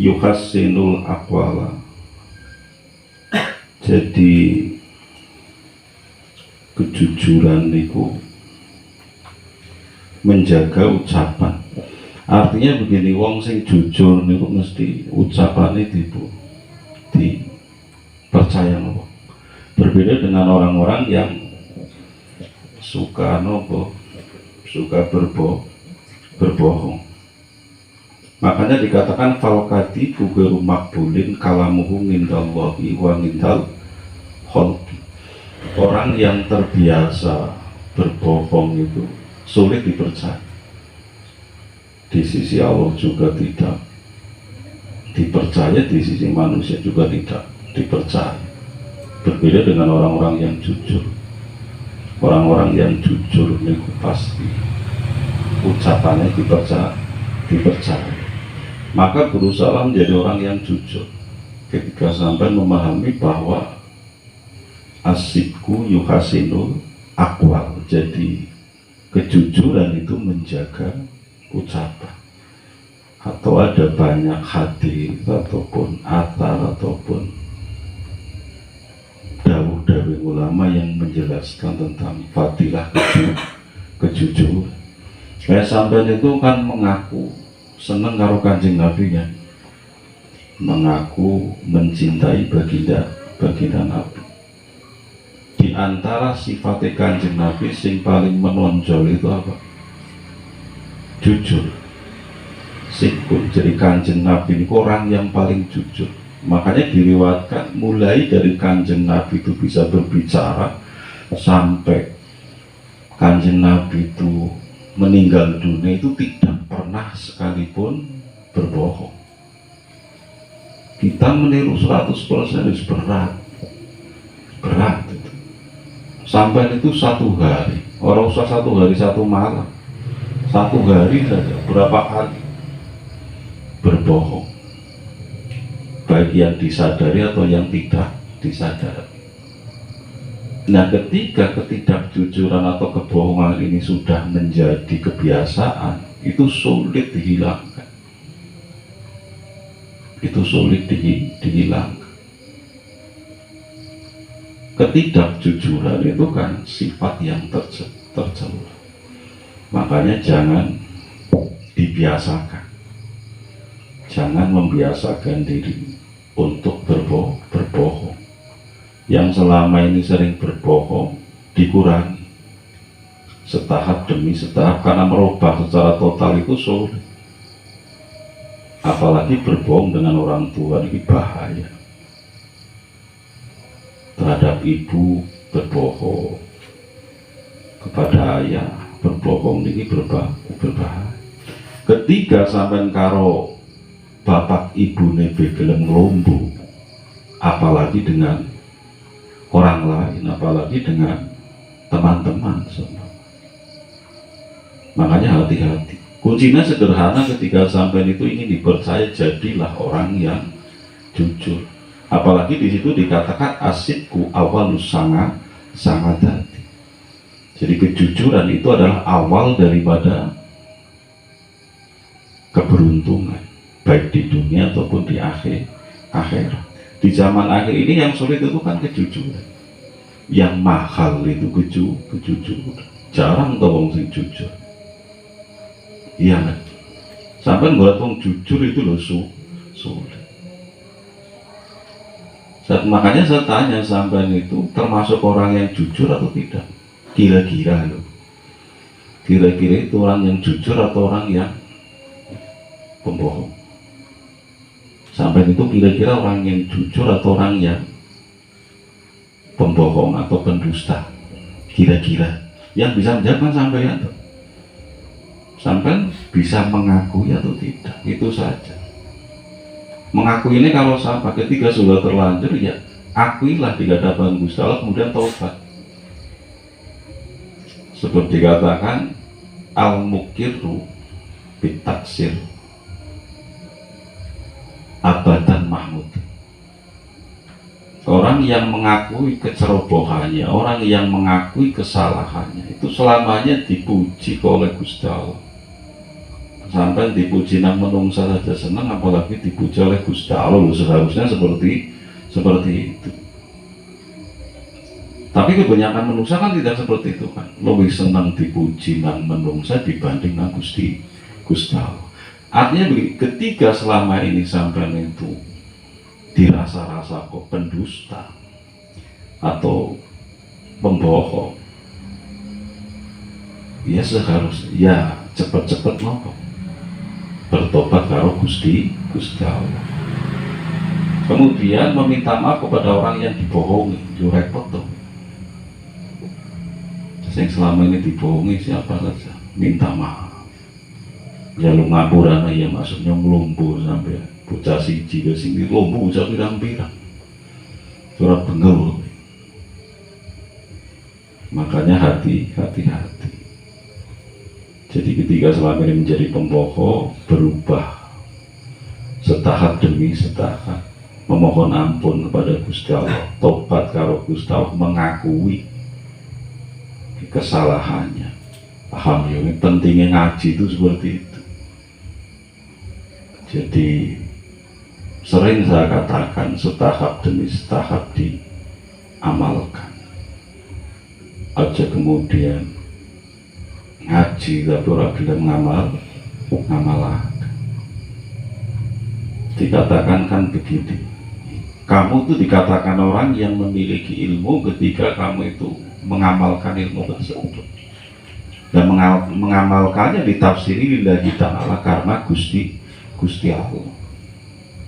yuhassinul aqwala. Jadi kejujuran niku menjaga ucapan. Artinya begini, wong sing jujur niku mesti ucapane dipercaya nopo. Berbeda dengan orang-orang yang suka nopo, suka berbohong. Makanya dikatakan falkati bugeru makbulin kalamuhu ngindallahi wa ngindal khalqi. Orang yang terbiasa berbohong itu sulit dipercaya. Di sisi Allah juga tidak dipercaya, di sisi manusia juga tidak dipercaya. Berbeda dengan orang-orang yang jujur. Orang-orang yang jujur itu pasti ucapannya dipercaya. Maka berusaha menjadi orang yang jujur ketika sampai memahami bahwa asidku yuhasinul aqwal. Jadi kejujuran itu menjaga ucapan. Atau ada banyak hadis ataupun athar ataupun dawuh-dawuh ulama yang menjelaskan tentang fadilah kejujuran. Kayak sampean itu kan mengaku senang karo Kanjeng Nabi kan, mengaku mencintai baginda Nabi. Di antara sifat Kanjeng Nabi sing paling menonjol itu apa? Jujur. Sikun. Jadi Kanjeng Nabi ini orang yang paling jujur. Makanya diriwayatkan mulai dari Kanjeng Nabi itu bisa berbicara sampai Kanjeng Nabi itu meninggal dunia itu tidak pernah sekalipun berbohong. Kita meniru 100% itu berat itu. Sampai itu 1 hari, orang usah 1 hari 1 malam, 1 hari saja berapa kali berbohong, baik yang disadari atau yang tidak disadari. Nah, ketika ketidakjujuran atau kebohongan ini sudah menjadi kebiasaan, itu sulit dihilangkan. Itu sulit dihilangkan. Ketidakjujuran itu kan sifat yang tercela. Makanya jangan dibiasakan. Jangan membiasakan diri untuk berbohong. Yang selama ini sering berbohong dikurangi setahap demi setahap, karena merubah secara total itu sulit. Apalagi berbohong dengan orang tua ini bahaya. Terhadap ibu berbohong, kepada ayah berbohong ini berbahaya. Ketika sampai karo bapak ibu nebe gelem ngelombo, apalagi dengan orang lain, apalagi dengan teman-teman semua. Makanya hati-hati. Kuncinya sederhana, ketika sampai itu ingin dipercaya, jadilah orang yang jujur. Apalagi di situ dikatakan asidku awalus sangat hati. Jadi kejujuran itu adalah awal daripada keberuntungan, baik di dunia ataupun di akhirat. Di zaman akhir ini yang sulit itu kan kejujuran. Yang mahal itu kejujuran. Jarang tuh wong sing jujur. Iya kan? Sampai buat wong jujur itu loh sulit. Makanya saya tanya sampai itu termasuk orang yang jujur atau tidak? Kira-kira loh. Kira-kira itu orang yang jujur atau orang yang pembohong? Sampai itu kira-kira orang yang jujur atau orang yang pembohong atau pendusta? Kira-kira yang bisa menjawab sampai itu, sampai bisa mengakui atau tidak, itu saja. Mengakui ini kalau sampai ketika sudah terlanjur, ya akuilah di hadapan Gusti Allah, kemudian taubat. Sebab dikatakan al-muqirru bitaksir abadan mahmud. Orang yang mengakui kecerobohannya, orang yang mengakui kesalahannya, itu selamanya dipuji oleh Gusti Allah. sampai dipuji nang menungsa saja senang, apalagi dipuji oleh Gusti Allah. Seharusnya seperti itu. Tapi kebanyakan menungsa kan tidak seperti itu kan. Lebih senang dipuji nang menungsa dibanding nang Gusti Allah. Artinya begini, ketika selama ini sampai itu dirasa-rasa kok pendusta atau pembohong, ya seharusnya ya cepet-cepet nopo bertobat karo Gusti Allah. Kemudian meminta maaf kepada orang yang dibohongi, yo repot tuh. Yang selama ini dibohongi siapa saja, minta maaf. Ya lu ngapurana ya maksudnya ngelumpur sampai bocah siji ke sini lumpuh bocah pirang-pirang. Surat bengel. Makanya hati-hati. Jadi ketika selama ini menjadi pembohong, berubah setahap demi setahap, memohon ampun kepada Gusti Allah, tobat karo Gusti Allah, mengakui kesalahannya. Paham ya, ini pentingnya ngaji itu seperti itu. Jadi sering saya katakan setahap demi setahap diamalkan. Aja kemudian ngaji tapi ora gelem ngamalaken. Dikatakan kan begini, kamu itu dikatakan orang yang memiliki ilmu ketika kamu itu mengamalkan ilmu tersebut. Dan mengamalkannya ditafsiri lillahi ta'ala karena Gusti Allah.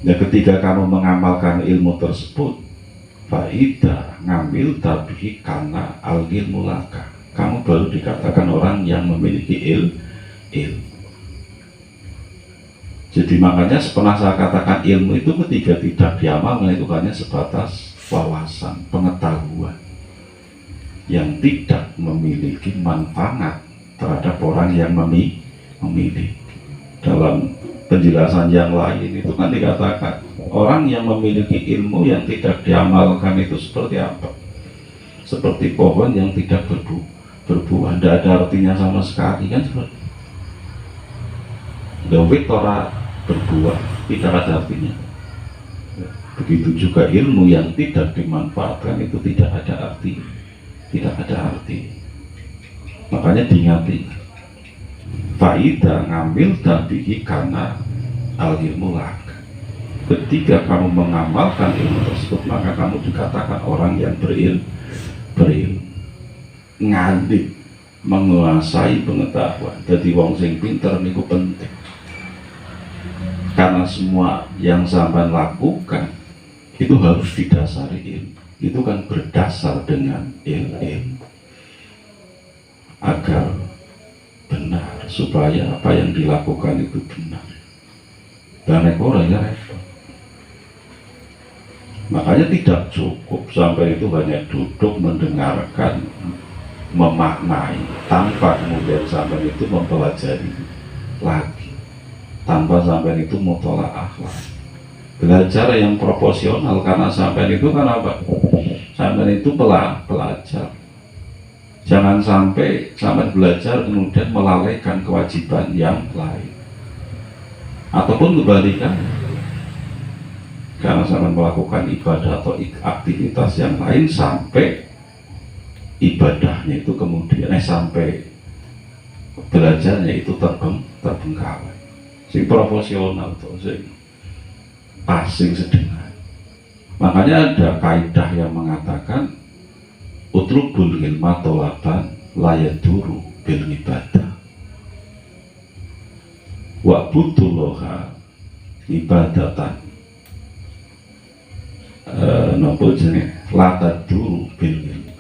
Dan ketika kamu mengamalkan ilmu tersebut, faida ngambil tabihi karena al-ilmu laka, kamu baru dikatakan orang yang memiliki ilmu. Jadi makanya pernah saya katakan ilmu itu ketika tidak diamalkan itu hanya sebatas wawasan, pengetahuan yang tidak memiliki manfaat terhadap orang yang memiliki. Dalam penjelasan yang lain itu kan dikatakan orang yang memiliki ilmu yang tidak diamalkan itu seperti apa? Seperti pohon yang tidak berbuah, tidak ada artinya sama sekali kan seperti. Dawit ora berbuah, tidak ada artinya. Begitu juga ilmu yang tidak dimanfaatkan itu tidak ada arti. Makanya diingati, faida ngambil tabihi karena al-ilmu laka. Ketika kamu mengamalkan ilmu tersebut, maka kamu dikatakan orang yang berilmu, ngadip, menguasai pengetahuan. Jadi wong sing pinter niku penting. Karena semua yang sampean lakukan itu harus didasari ilmu. Itu kan berdasar dengan ilmu agar benar, supaya apa yang dilakukan itu benar. Dan orang ya repot. Makanya tidak cukup sampai itu hanya duduk mendengarkan, memaknai, tanpa kemudian sampai itu mempelajari lagi, tanpa sampai itu mutolak akhlak. Belajar yang proporsional, karena sampai itu kan apa? Sampai itu pelajar. Jangan sampai belajar kemudian melalaikan kewajiban yang lain. Ataupun kebalikan, karena sampai melakukan ibadah atau aktivitas yang lain sampai ibadahnya itu kemudian sampai belajarnya itu terbengkalai. Si proporsional tuh, si passing sedang. Makanya ada kaidah yang mengatakan utlubul ilma tolaban layaduru bil ibadah wa butuloha ibadatan nopo jenis lata duru bil ilmi.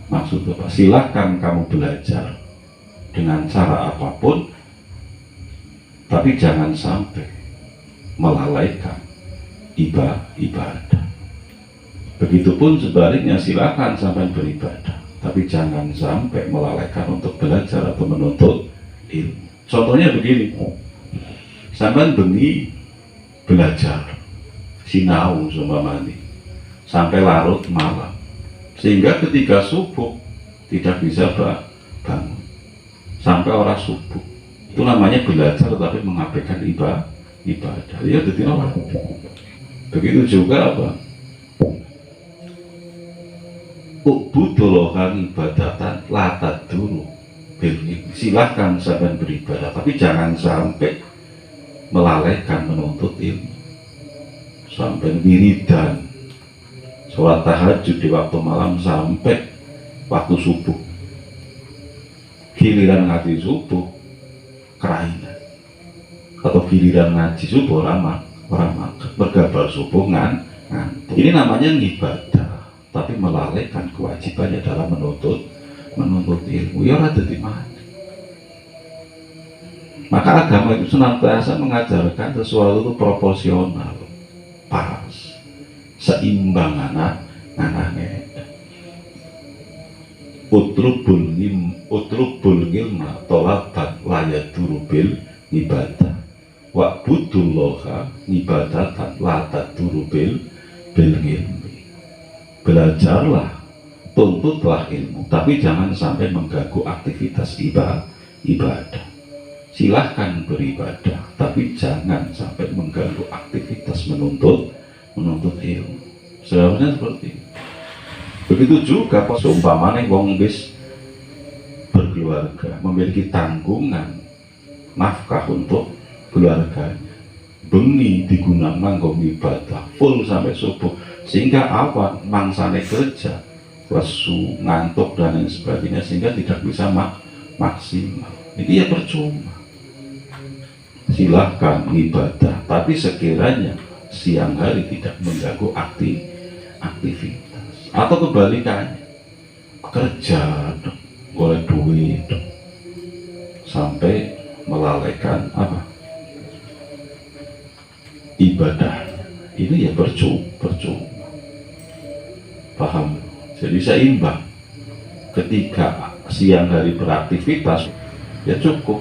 Maksud apa? Silahkan kamu belajar dengan cara apapun, tapi jangan sampai melalaikan ibadah. Begitupun sebaliknya, silakan sampai beribadah, tapi jangan sampai melalaikan untuk belajar atau menuntut ilmu. Contohnya begini, sampai bengi belajar sinau seumpamanya sampai larut malam, sehingga ketika subuh tidak bisa bangun sampai orang subuh. Itu namanya belajar tapi mengabaikan ibadah. Ya jadi apa? Begitu juga apa? Ubudullah kan ibadatan latat dulu. Silahkan sampai beribadah, tapi jangan sampai melalaikan menuntut ilmu. Sampai wiridan, sholat tahajud di waktu malam sampai waktu subuh. Giliran ngaji subuh kerainan, atau giliran ngaji subuh orang makan, bergabar subuh ngantuk. Ini namanya ibadah, tapi melalaikan kewajibannya dalam menuntut ilmu. Ya ada di mana? Maka agama itu senantiasa mengajarkan sesuatu itu proporsional, pas, seimbang anaknya. Utrubul ilma tolabat layaduru bil ibadah wa budulloha ibadatan lataduru bil ilmi. Belajarlah, tuntutlah ilmu, tapi jangan sampai mengganggu aktivitas ibadah. Silahkan beribadah, tapi jangan sampai mengganggu aktivitas menuntut ilmu. Seharusnya seperti itu. Begitu juga seumpamanya wong wis berkeluarga, memiliki tanggungan nafkah untuk keluarganya, bengi digunakan nganggo ibadah full sampai subuh, sehingga apa, mangsane kerja lesu, ngantuk dan lain sebagainya, sehingga tidak bisa maksimal. Ini ya percuma. Silahkan ibadah, tapi sekiranya siang hari tidak mengganggu aktivitas. Atau kebalikannya, kerja oleh duit sampai melalaikan apa, ibadah. Ini ya percuma. Paham? Jadi seimbang. Ketika siang hari beraktivitas, ya cukup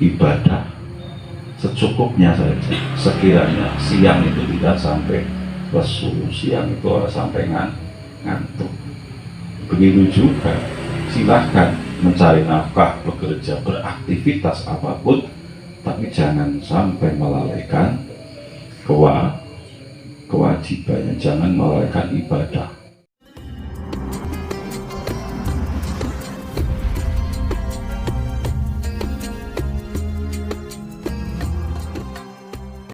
ibadah secukupnya saja. Sekiranya siang itu tidak sampai lesu, siang itu sampai ngantuk. Begitu juga, silahkan mencari nafkah, bekerja, beraktivitas apapun, tapi jangan sampai melalaikan kewajibannya, jangan melalaikan ibadah.